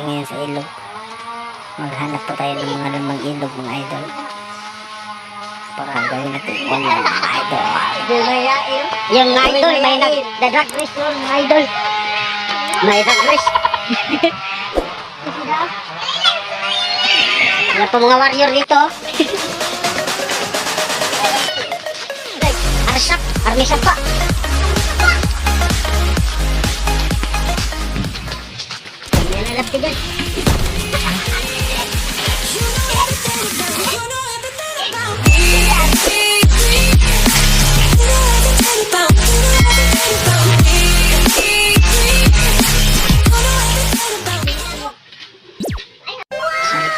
ngayon sa ilog. Maghanap po tayo ng mga lamang ilog, mga idol. Para gawin natin online, mga idol. Yung idol, may nag-drag race yun, mga idol. May drag race. Wala po mga warrior dito. Arsap, army sapa. Nanalap ka dyan.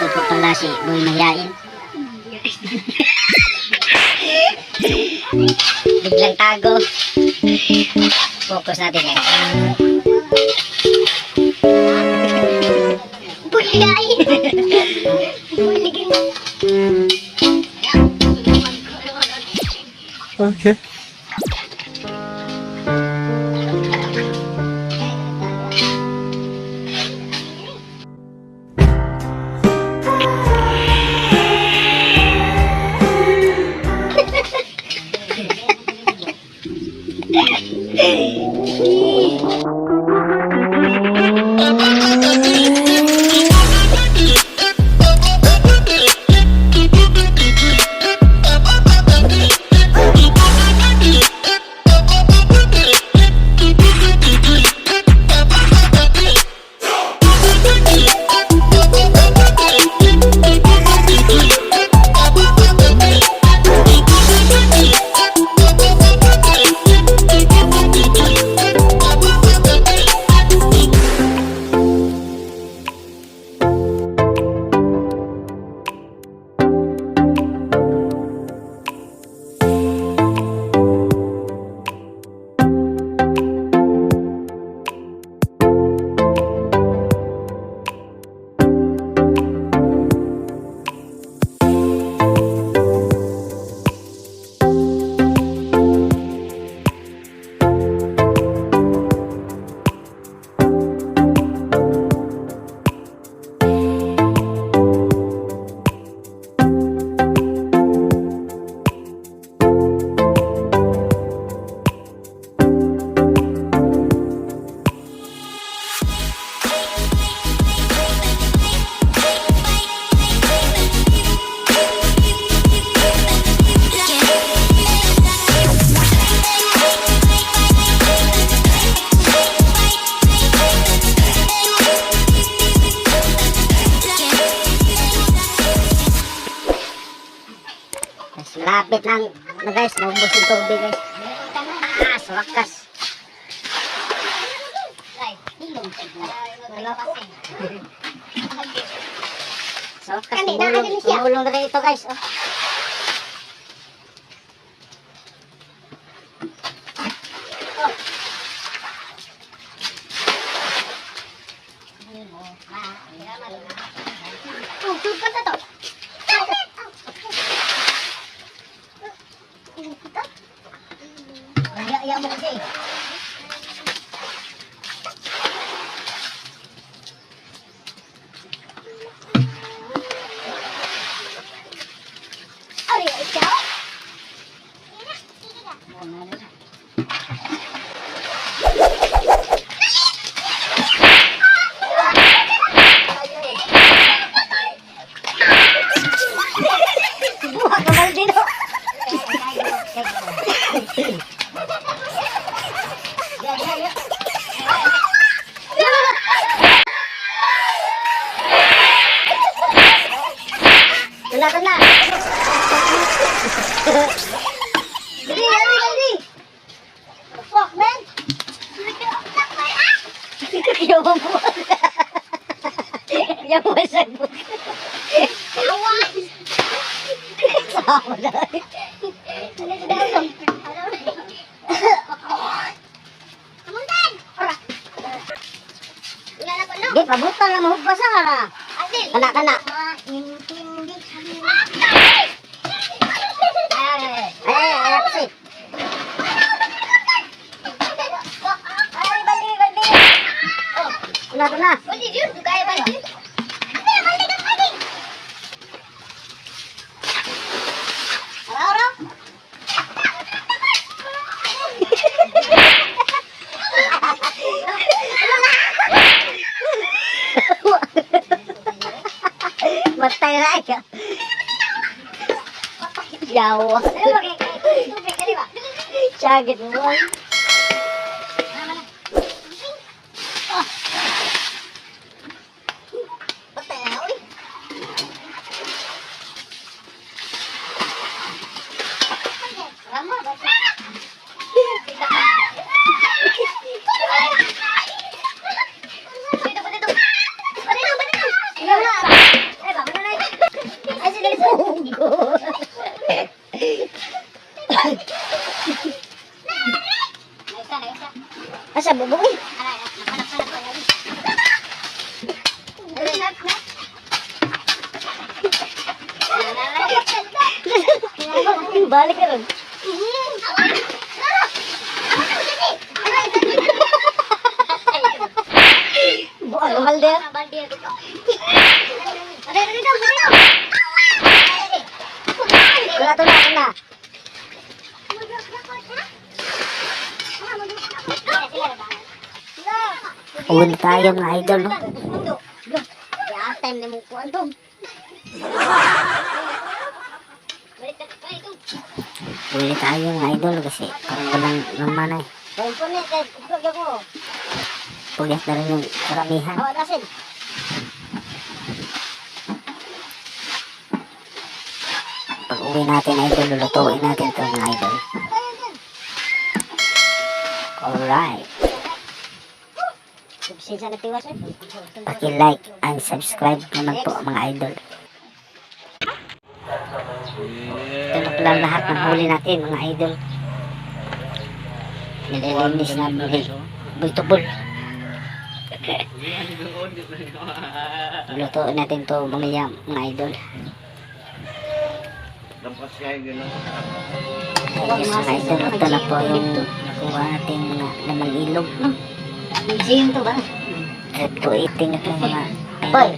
Ito po pala si Boy Mayain. Biglang tago. Focus natin yan. Boy Mayain. Okay. Lapit lang na guys, maubos yung tubig guys. Sa wakas. Sa wakas, tumulong na rin ito guys. Oh. Supat na to. Iya mo kasi. Ari, ikaw? Buha ka mal dito. Kena. Dali. Fuck, man. Yawa mo. Yawa sa buk. Awas. Sama na. Di, pabuta na mahubasa ka na. Kana. Ay, kasi. Bali. Oh, na. Bali, kaya bali. na ka. Yawa. Sagit mo. Asa bubuo? Balik ka ron. Bukan mahal dia. Kena. Uwi tayo mga idol, no? Time na mo po, Antong. Uwi tayo mga idol kasi parang walang naman eh. Puyat na rin yung karamihan. Pag uwi natin idol, lulutuin natin ito mga idol. Alright. Paki-like and subscribe naman po mga idol. Ito na pala lahat ng huli natin mga idol. Nililinis namin bultubol. Lutuin natin to mamaya mga idol. Yes mga idol, ito na po yung nakuha natin mga lamang ilog. Museum to ba? Ito, eating na po mga idol.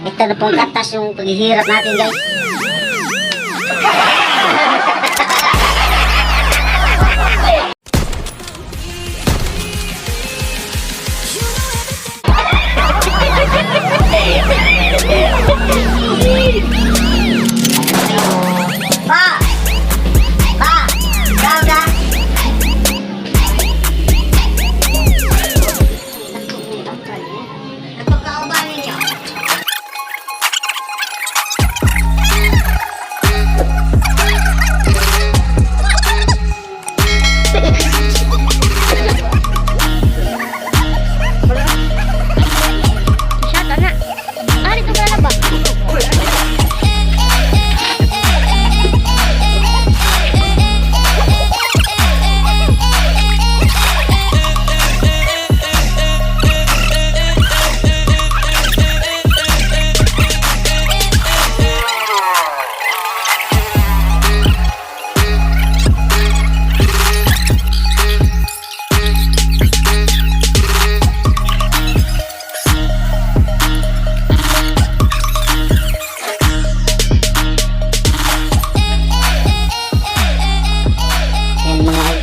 Ito na pong katas yung paghihirap natin guys.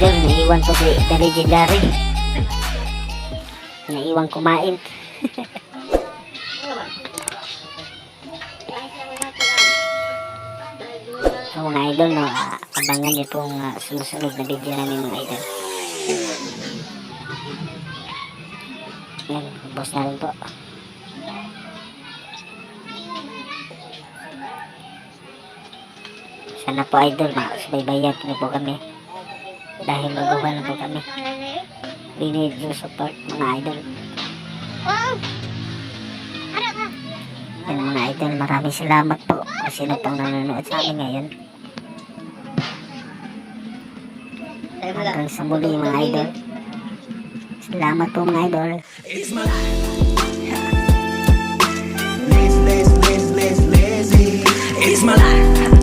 Naiwan po si The Legendary. Naiwan kumain. So mga idol, no, abangan nyo pong sumusunod na video namin mga idol. Yan, boss na rin po. Sana po idol, makasubaybayan na po kami. Dahil magawa na po kami. We need your support mga idol. Yan mga idol, maraming salamat po kasi sino pong nanonood sa amin ngayon. Hanggang sa muli mga idol. Salamat po mga idol. It's my life. It's my life.